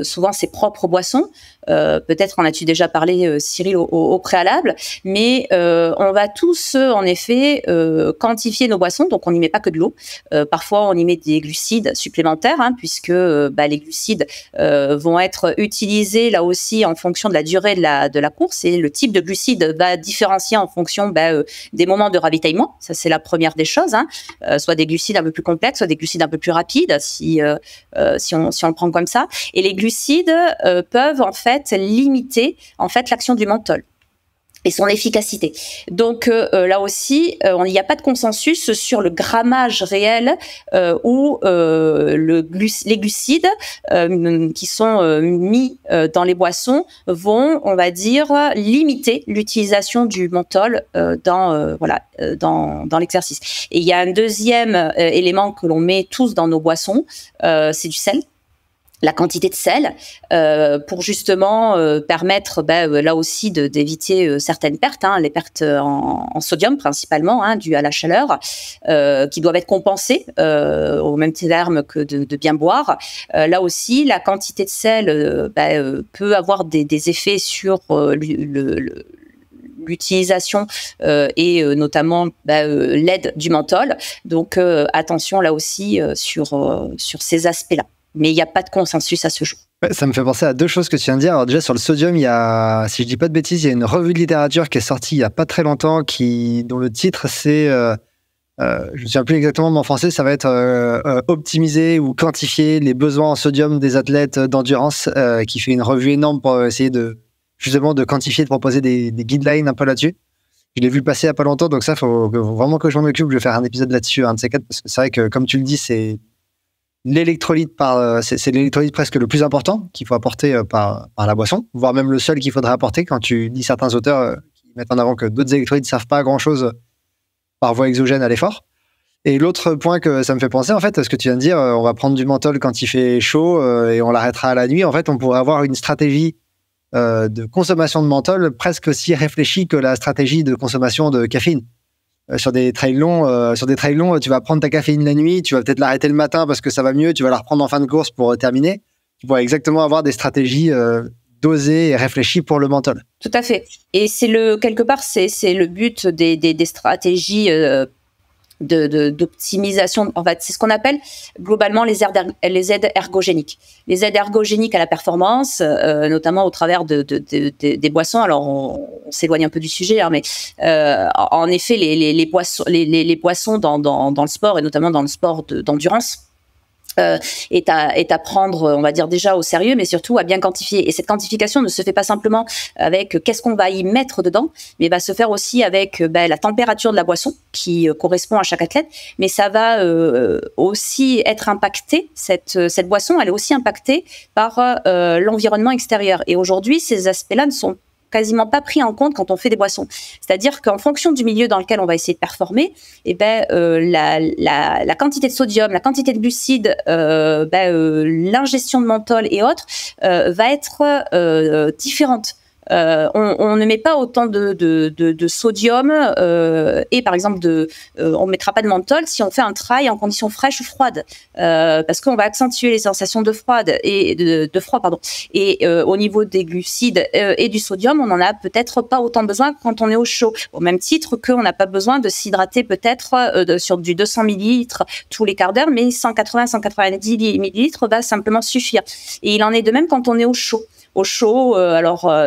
souvent ses propres boissons. Peut-être en as-tu déjà parlé, Cyril, au préalable, mais on va tous en effet quantifier nos boissons, donc on n'y met pas que de l'eau. Parfois on y met des glucides supplémentaires, puisque les glucides vont être utilisés là aussi en fonction de la durée de la course, et le type de glucides va différencier en fonction des moments de ravitaillement. Ça, c'est la première des choses, soit des glucides un peu plus complexes, soit des glucides un peu plus rapides, si on le prend comme ça. Et les glucides peuvent en fait limiter l'action du menthol et son efficacité. Donc là aussi, il n'y a pas de consensus sur le grammage réel où les glucides qui sont mis dans les boissons vont, on va dire, limiter l'utilisation du menthol dans l'exercice. Et il y a un deuxième élément que l'on met tous dans nos boissons, c'est du sel. La quantité de sel pour justement permettre là aussi d'éviter certaines pertes, les pertes en sodium principalement dues à la chaleur, qui doivent être compensées au même terme que de bien boire. Là aussi, la quantité de sel peut avoir des effets sur l'utilisation et notamment l'aide du menthol. Donc attention là aussi sur ces aspects-là. Mais il n'y a pas de consensus à ce jour. Ouais, ça me fait penser à deux choses que tu viens de dire. Alors déjà, sur le sodium, il y a, si je dis pas de bêtises, il y a une revue de littérature qui est sortie il n'y a pas très longtemps, dont le titre, c'est, je ne me souviens plus exactement, mais en français, ça va être optimiser ou quantifier les besoins en sodium des athlètes d'endurance, qui fait une revue énorme pour essayer justement de quantifier, de proposer des guidelines un peu là-dessus. Je l'ai vu passer il n'y a pas longtemps, donc ça, il faut vraiment que je m'en occupe. Je vais faire un épisode là-dessus, un de ces quatre, parce que c'est vrai que, comme tu le dis, c'est l'électrolyte c'est l'électrolyte presque le plus important qu'il faut apporter par la boisson, voire même le seul qu'il faudrait apporter quand tu lis certains auteurs qui mettent en avant que d'autres électrolytes ne servent pas à grand-chose par voie exogène à l'effort. Et l'autre point que ça me fait penser, en fait, à ce que tu viens de dire, on va prendre du menthol quand il fait chaud et on l'arrêtera à la nuit. En fait, on pourrait avoir une stratégie de consommation de menthol presque aussi réfléchie que la stratégie de consommation de caféine. Sur des trails longs, tu vas prendre ta caféine la nuit, tu vas peut-être l'arrêter le matin parce que ça va mieux, tu vas la reprendre en fin de course pour terminer. Tu pourras exactement avoir des stratégies dosées et réfléchies pour le menthol. Tout à fait. Et quelque part, c'est le but des stratégies d'optimisation. En fait, c'est ce qu'on appelle globalement les aides ergogéniques. Les aides ergogéniques à la performance, notamment au travers des boissons. Alors, on s'éloigne un peu du sujet, hein, mais en effet, les boissons dans le sport, et notamment dans le sport d'endurance, est à prendre, on va dire, déjà au sérieux, mais surtout à bien quantifier. Et cette quantification ne se fait pas simplement avec qu'est-ce qu'on va y mettre dedans, mais va se faire aussi avec la température de la boisson qui correspond à chaque athlète, mais ça va aussi être impacté, cette boisson, elle est aussi impactée par l'environnement extérieur. Et aujourd'hui, ces aspects-là ne sont quasiment pas pris en compte quand on fait des boissons. C'est-à-dire qu'en fonction du milieu dans lequel on va essayer de performer, la quantité de sodium, la quantité de glucides, l'ingestion de menthol et autres va être différente. On ne met pas autant de sodium et par exemple on mettra pas de menthol si on fait un trail en conditions fraîches ou froides parce qu'on va accentuer les sensations de froid et au niveau des glucides et du sodium on en a peut-être pas autant besoin quand on est au chaud, au même titre qu'on n'a pas besoin de s'hydrater peut-être sur du 200 ml tous les quarts d'heure, mais 180-190 ml va simplement suffire. Et il en est de même quand on est au chaud. Au chaud,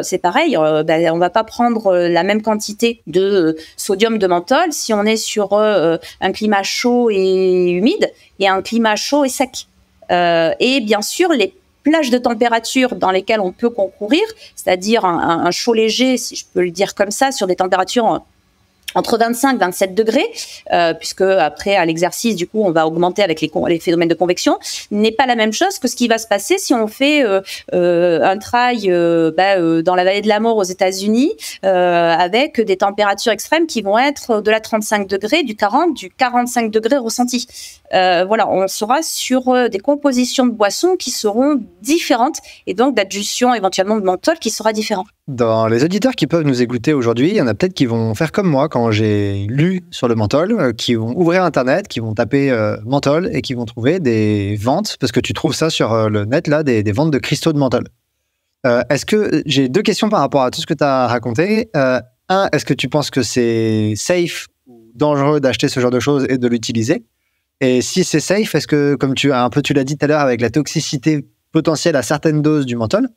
c'est pareil, on va pas prendre la même quantité de sodium de menthol si on est sur un climat chaud et humide et un climat chaud et sec. Et bien sûr, les plages de température dans lesquelles on peut concourir, c'est-à-dire un chaud léger, si je peux le dire comme ça, sur des températures entre 25 et 27 degrés, puisque après, à l'exercice, du coup, on va augmenter avec les phénomènes de convection, n'est pas la même chose que ce qui va se passer si on fait un trail dans la vallée de la mort aux États-Unis, avec des températures extrêmes qui vont être de la 35 degrés, du 45 degrés ressenti. On sera sur des compositions de boissons qui seront différentes et donc d'adjution éventuellement de menthol qui sera différent. Dans les auditeurs qui peuvent nous écouter aujourd'hui, il y en a peut-être qui vont faire comme moi quand j'ai lu sur le menthol, qui vont ouvrir Internet, qui vont taper menthol et qui vont trouver des ventes, parce que tu trouves ça sur le net, là, des ventes de cristaux de menthol. J'ai deux questions par rapport à tout ce que tu as raconté. Est-ce que tu penses que c'est safe ou dangereux d'acheter ce genre de choses et de l'utiliser? Et si c'est safe, est-ce que, comme tu l'as dit tout à l'heure, avec la toxicité potentielle à certaines doses du menthol,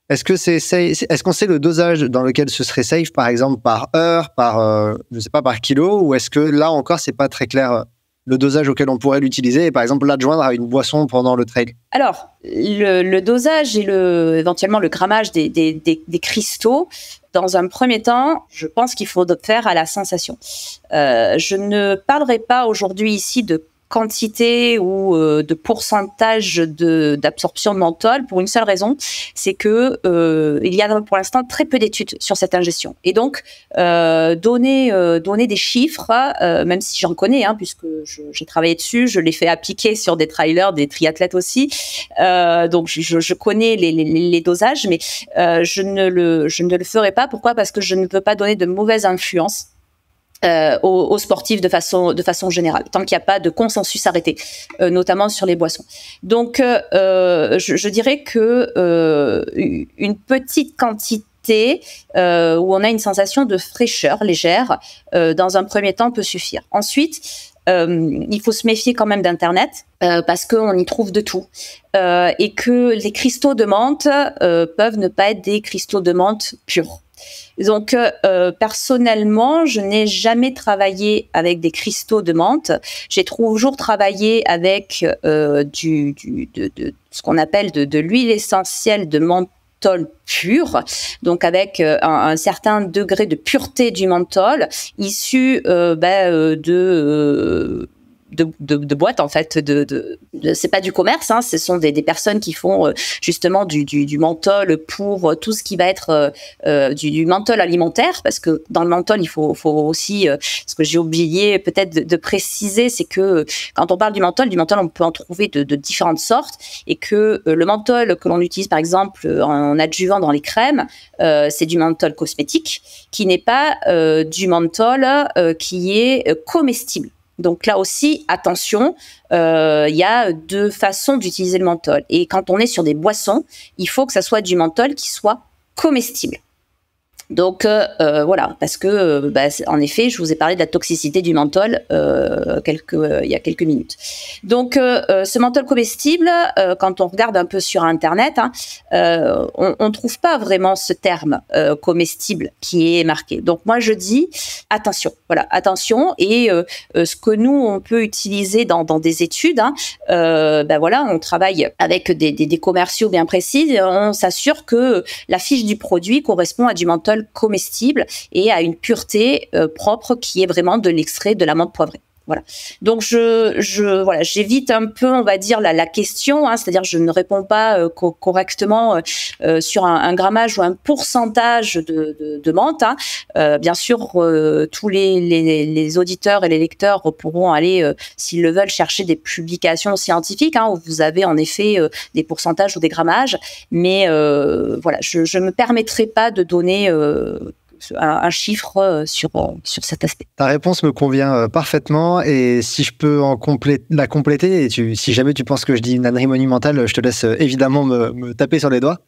est-ce qu'on sait le dosage dans lequel ce serait safe, par exemple par heure, par kilo, ou est-ce que là encore c'est pas très clair le dosage auquel on pourrait l'utiliser et par exemple l'adjoindre à une boisson pendant le trail? Alors le dosage et éventuellement le grammage des cristaux, dans un premier temps, je pense qu'il faut faire à la sensation. Je ne parlerai pas aujourd'hui ici de quantité ou de pourcentage d'absorption de menthol pour une seule raison, c'est que il y a pour l'instant très peu d'études sur cette ingestion. Et donc donner des chiffres, même si j'en connais, puisque j'ai travaillé dessus, je l'ai fait appliquer sur des trailers, des triathlètes aussi. Donc je connais les dosages, mais je ne le ferai pas. Pourquoi? Parce que je ne veux pas donner de mauvaise influence aux sportifs de façon générale, tant qu'il n'y a pas de consensus arrêté, notamment sur les boissons. Donc, je dirais que une petite quantité où on a une sensation de fraîcheur légère, dans un premier temps, peut suffire. Ensuite, il faut se méfier quand même d'Internet parce qu'on y trouve de tout et que les cristaux de menthe peuvent ne pas être des cristaux de menthe purs. Donc, personnellement, je n'ai jamais travaillé avec des cristaux de menthe. J'ai toujours travaillé avec ce qu'on appelle de l'huile essentielle de menthol pur, donc avec un certain degré de pureté du menthol issu de de boîtes, en fait. C'est pas du commerce, hein, ce sont des personnes qui font justement du menthol pour tout ce qui va être du menthol alimentaire, parce que dans le menthol, il faut aussi, ce que j'ai oublié peut-être de préciser, c'est que quand on parle du menthol, on peut en trouver de différentes sortes, et que le menthol que l'on utilise par exemple en adjuvant dans les crèmes, c'est du menthol cosmétique, qui n'est pas du menthol qui est comestible. Donc là aussi, attention, il y a deux façons d'utiliser le menthol. Et quand on est sur des boissons, il faut que ça soit du menthol qui soit comestible. Donc voilà, parce que en effet, je vous ai parlé de la toxicité du menthol il y a quelques minutes. Donc ce menthol comestible, quand on regarde un peu sur Internet, on trouve pas vraiment ce terme comestible qui est marqué. Donc moi je dis attention, voilà, attention. Et ce que nous on peut utiliser dans des études, voilà, on travaille avec des commerciaux bien précis, on s'assure que la fiche du produit correspond à du menthol comestible et à une pureté propre qui est vraiment de l'extrait de l'amande poivrée. Voilà. Donc voilà, j'évite un peu, on va dire, la question, c'est-à-dire je ne réponds pas correctement sur un grammage ou un pourcentage de menthe. Bien sûr, tous les auditeurs et les lecteurs pourront aller, s'ils le veulent, chercher des publications scientifiques où vous avez en effet des pourcentages ou des grammages, mais voilà, je me permettrai pas de donner un chiffre sur cet aspect. Ta réponse me convient parfaitement, et si je peux la compléter, et si jamais tu penses que je dis une ânerie monumentale, je te laisse évidemment me taper sur les doigts.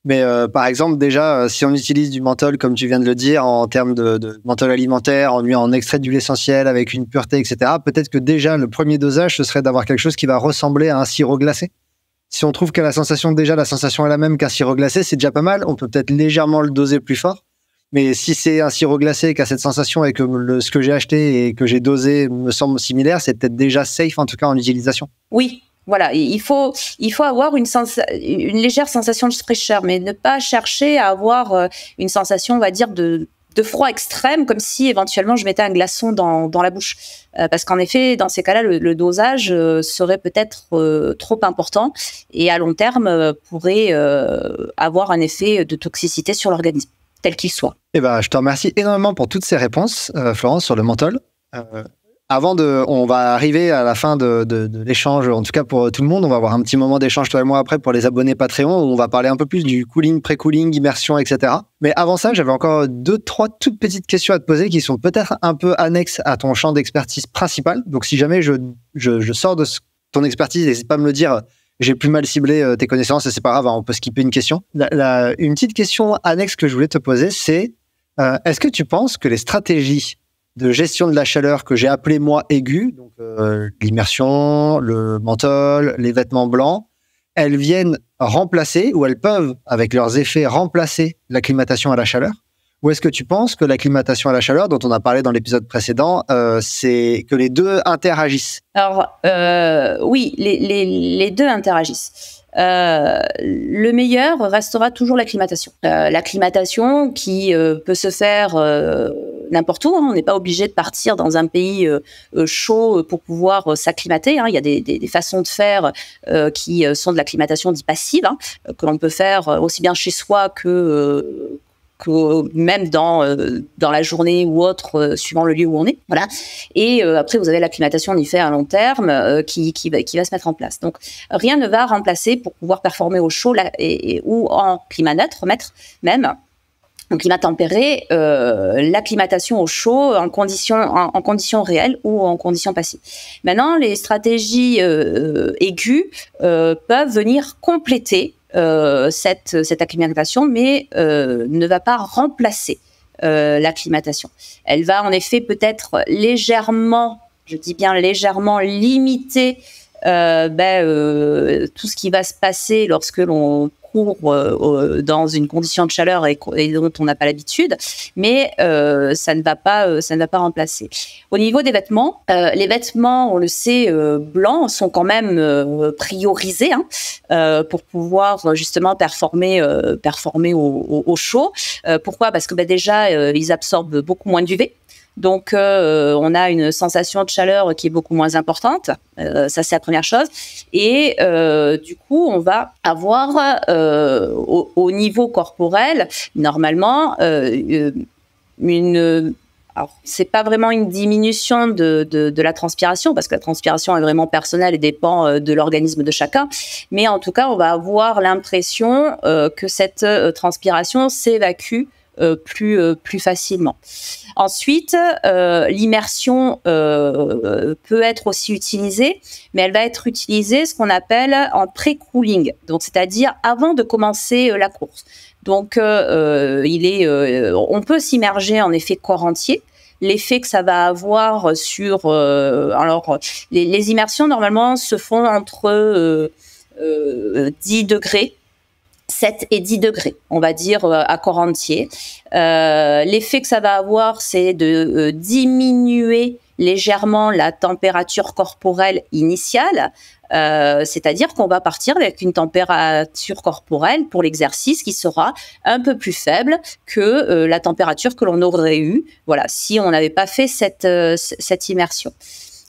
Mais par exemple, déjà, si on utilise du menthol, comme tu viens de le dire, en termes de menthol alimentaire, en extrait d'huile essentielle avec une pureté, etc., peut-être que déjà, le premier dosage, ce serait d'avoir quelque chose qui va ressembler à un sirop glacé. Si on trouve que la sensation est la même qu'un sirop glacé, c'est déjà pas mal. On peut peut-être légèrement le doser plus fort. Mais si c'est un sirop glacé qui a cette sensation et que ce que j'ai acheté et que j'ai dosé me semble similaire, c'est peut-être déjà safe, en tout cas en utilisation. Oui, voilà. Il faut avoir une légère sensation de fraîcheur, mais ne pas chercher à avoir une sensation, on va dire, de froid extrême, comme si éventuellement je mettais un glaçon dans la bouche. Parce qu'en effet, dans ces cas-là, le dosage serait peut-être trop important et à long terme pourrait avoir un effet de toxicité sur l'organisme, tel qu'il soit. Je te remercie énormément pour toutes ces réponses, Florence, sur le menthol. On va arriver à la fin de l'échange, en tout cas pour tout le monde. On va avoir un petit moment d'échange, toi et moi, après, pour les abonnés Patreon, où on va parler un peu plus du cooling, pré-cooling, immersion, etc. Mais avant ça, j'avais encore 2-3 toutes petites questions à te poser qui sont peut-être un peu annexes à ton champ d'expertise principal. Donc, si jamais je sors de ton expertise, n'hésite pas à me le dire. J'ai plus mal ciblé tes connaissances et c'est pas grave, on peut skipper une question. Une petite question annexe que je voulais te poser, c'est est-ce que tu penses que les stratégies de gestion de la chaleur que j'ai appelées moi aiguës, donc l'immersion, le menthol, les vêtements blancs, elles viennent remplacer, ou elles peuvent, avec leurs effets, remplacer l'acclimatation à la chaleur? Ou est-ce que tu penses que l'acclimatation à la chaleur, dont on a parlé dans l'épisode précédent, c'est que les deux interagissent? Alors, oui, les deux interagissent. Le meilleur restera toujours l'acclimatation. L'acclimatation qui peut se faire n'importe où. On n'est pas obligé de partir dans un pays chaud pour pouvoir s'acclimater. Il y a des façons de faire qui sont de l'acclimatation dite passive, que l'on peut faire aussi bien chez soi que même dans la journée ou autre, suivant le lieu où on est. Voilà. Et après, vous avez l'acclimatation en effet à long terme qui va se mettre en place. Donc, rien ne va remplacer pour pouvoir performer au chaud ou en climat neutre, même. En climat tempéré, l'acclimatation au chaud en conditions réelles ou en conditions passives. Maintenant, les stratégies aiguës peuvent venir compléter cette acclimatation, mais ne va pas remplacer l'acclimatation. Elle va en effet peut-être légèrement, je dis bien légèrement, limiter tout ce qui va se passer lorsque l'on court dans une condition de chaleur et dont on n'a pas l'habitude, mais ça ne va pas remplacer. Au niveau des vêtements, les vêtements, on le sait, blancs sont quand même priorisés pour pouvoir justement performer au chaud. Pourquoi ? Parce que déjà, ils absorbent beaucoup moins d'UV. Donc, on a une sensation de chaleur qui est beaucoup moins importante. Ça, c'est la première chose. Et du coup, on va avoir au niveau corporel, normalement, alors, c'est pas vraiment une diminution de la transpiration, parce que la transpiration est vraiment personnelle et dépend de l'organisme de chacun. Mais en tout cas, on va avoir l'impression que cette transpiration s'évacue plus facilement. Ensuite, l'immersion peut être aussi utilisée, mais elle va être utilisée ce qu'on appelle en pré-cooling, donc c'est-à-dire avant de commencer la course. Donc, on peut s'immerger en effet corps entier. L'effet que ça va avoir sur... les immersions, normalement, se font entre 10 degrés, 7 et 10 degrés, on va dire, à corps entier. L'effet que ça va avoir, c'est de diminuer légèrement la température corporelle initiale, c'est-à-dire qu'on va partir avec une température corporelle pour l'exercice qui sera un peu plus faible que la température que l'on aurait eue, voilà, si on n'avait pas fait cette immersion.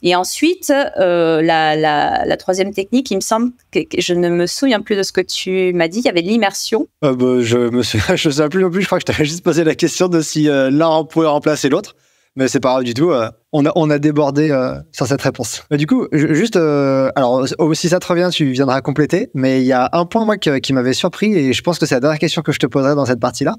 Et ensuite, la troisième technique, il me semble que je ne me souviens plus de ce que tu m'as dit, il y avait l'immersion. Je ne sais plus non plus, je crois que je t'avais juste posé la question de si l'un pouvait remplacer l'autre. Mais c'est pas grave du tout, on a débordé sur cette réponse. Mais du coup, juste, alors si ça te revient, tu viendras compléter, mais il y a un point moi qui m'avait surpris, et je pense que c'est la dernière question que je te poserai dans cette partie-là,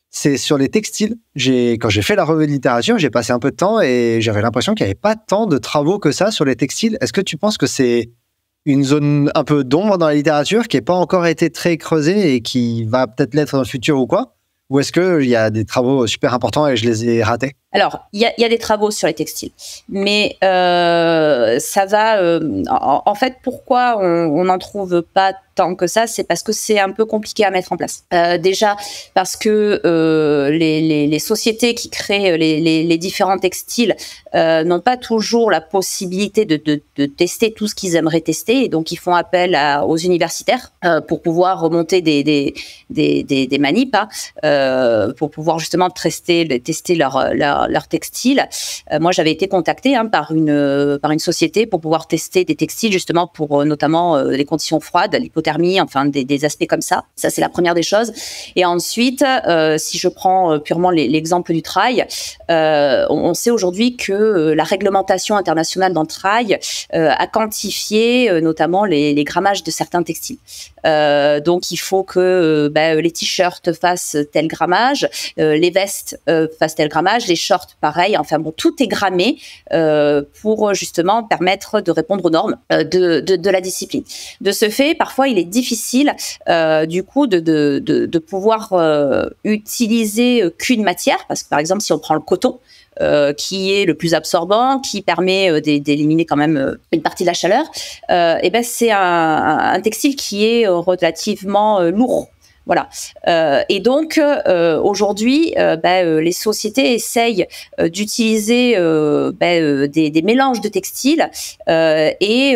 c'est sur les textiles. Quand j'ai fait la revue de littérature, j'ai passé un peu de temps et j'avais l'impression qu'il n'y avait pas tant de travaux que ça sur les textiles. Est-ce que tu penses que c'est une zone un peu d'ombre dans la littérature qui n'a pas encore été très creusée et qui va peut-être l'être dans le futur ou quoi? Ou est-ce qu'il y a des travaux super importants et je les ai ratés? Alors, il y a des travaux sur les textiles, mais ça va... en fait, pourquoi on n'en trouve pas tant que ça, c'est parce que c'est un peu compliqué à mettre en place. Déjà, parce que les sociétés qui créent les différents textiles n'ont pas toujours la possibilité de tester tout ce qu'ils aimeraient tester, et donc ils font appel aux universitaires pour pouvoir remonter des manips, pour pouvoir justement tester leur textile. Moi, j'avais été contactée par une société pour pouvoir tester des textiles justement pour notamment les conditions froides, l'hypothermie, enfin des aspects comme ça. Ça, c'est la première des choses. Et ensuite, si je prends purement l'exemple du trail, on sait aujourd'hui que la réglementation internationale dans le trail a quantifié notamment les grammages de certains textiles. Donc, il faut que les t-shirts fassent tel grammage, les vestes fassent tel grammage, les shorts pareil. Enfin bon, tout est grammé pour justement permettre de répondre aux normes de la discipline. De ce fait, parfois, il est difficile du coup de pouvoir utiliser qu'une matière, parce que par exemple, si on prend le coton, qui est le plus absorbant, qui permet d'éliminer quand même une partie de la chaleur, c'est un textile qui est relativement lourd. Voilà. Et donc, aujourd'hui, les sociétés essayent d'utiliser des mélanges de textiles et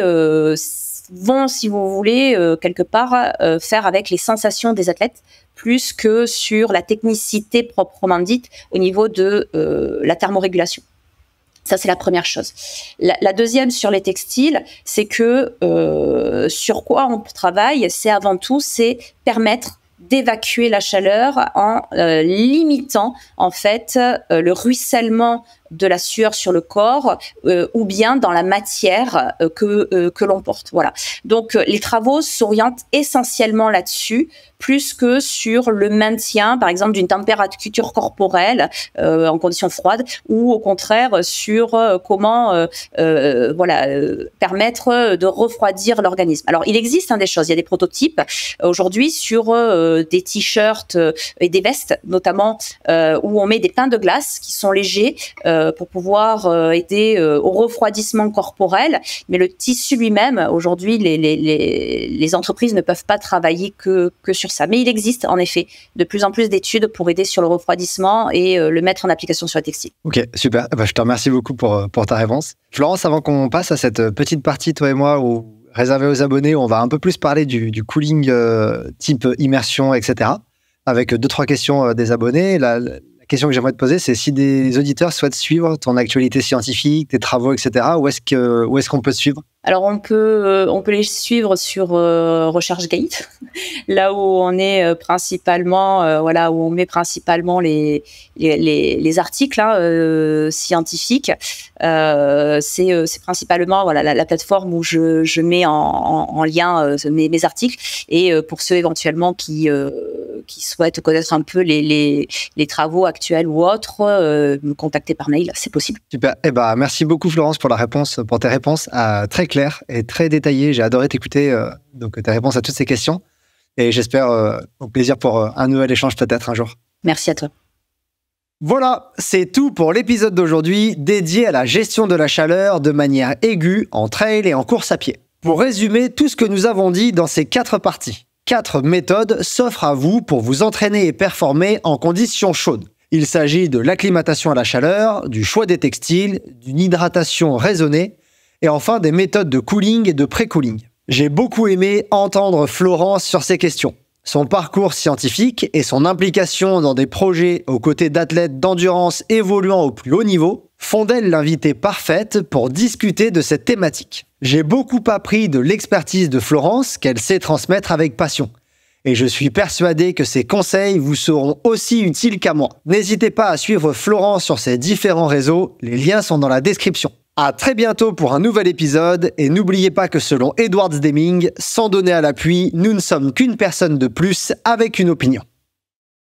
vont, si vous voulez, quelque part, faire avec les sensations des athlètes plus que sur la technicité proprement dite au niveau de la thermorégulation. Ça, c'est la première chose. La deuxième sur les textiles, c'est que sur quoi on travaille, c'est avant tout, c'est permettre d'évacuer la chaleur en limitant en fait le ruissellement de la sueur sur le corps ou bien dans la matière que l'on porte. Voilà. Donc les travaux s'orientent essentiellement là-dessus, plus que sur le maintien, par exemple, d'une température corporelle en conditions froides, ou au contraire sur comment permettre de refroidir l'organisme. Alors il existe des choses, il y a des prototypes aujourd'hui sur des t-shirts et des vestes notamment où on met des pains de glace qui sont légers pour pouvoir aider au refroidissement corporel, mais le tissu lui-même, aujourd'hui, les entreprises ne peuvent pas travailler que sur ça. Mais il existe en effet de plus en plus d'études pour aider sur le refroidissement et le mettre en application sur les textiles. Ok, super. Je te remercie beaucoup pour ta réponse. Florence, avant qu'on passe à cette petite partie, toi et moi, réservée aux abonnés, où on va un peu plus parler du cooling type immersion, etc., avec 2-3 questions des abonnés. La question que j'aimerais te poser, c'est si des auditeurs souhaitent suivre ton actualité scientifique, tes travaux, etc., où est-ce qu'on peut te suivre? Alors on peut les suivre sur RechercheGate, là où on est principalement, voilà, où on met principalement les articles scientifiques. C'est principalement voilà la plateforme où je mets en lien mes articles, et pour ceux éventuellement qui souhaitent connaître un peu les travaux actuels ou autres, me contacter par mail, c'est possible. Super. Merci beaucoup Florence pour tes réponses très claires et très détaillées. J'ai adoré t'écouter donc tes réponses à toutes ces questions, et j'espère au plaisir pour un nouvel échange peut-être un jour. Merci à toi. Voilà, c'est tout pour l'épisode d'aujourd'hui dédié à la gestion de la chaleur de manière aiguë en trail et en course à pied. Pour résumer tout ce que nous avons dit dans ces 4 parties, 4 méthodes s'offrent à vous pour vous entraîner et performer en conditions chaudes. Il s'agit de l'acclimatation à la chaleur, du choix des textiles, d'une hydratation raisonnée, et enfin des méthodes de cooling et de pré-cooling. J'ai beaucoup aimé entendre Florence sur ces questions. Son parcours scientifique et son implication dans des projets aux côtés d'athlètes d'endurance évoluant au plus haut niveau font d'elle l'invitée parfaite pour discuter de cette thématique. J'ai beaucoup appris de l'expertise de Florence qu'elle sait transmettre avec passion. Et je suis persuadé que ses conseils vous seront aussi utiles qu'à moi. N'hésitez pas à suivre Florence sur ses différents réseaux, les liens sont dans la description. À très bientôt pour un nouvel épisode, et n'oubliez pas que selon Edwards Deming, sans donner à l'appui, nous ne sommes qu'une personne de plus avec une opinion.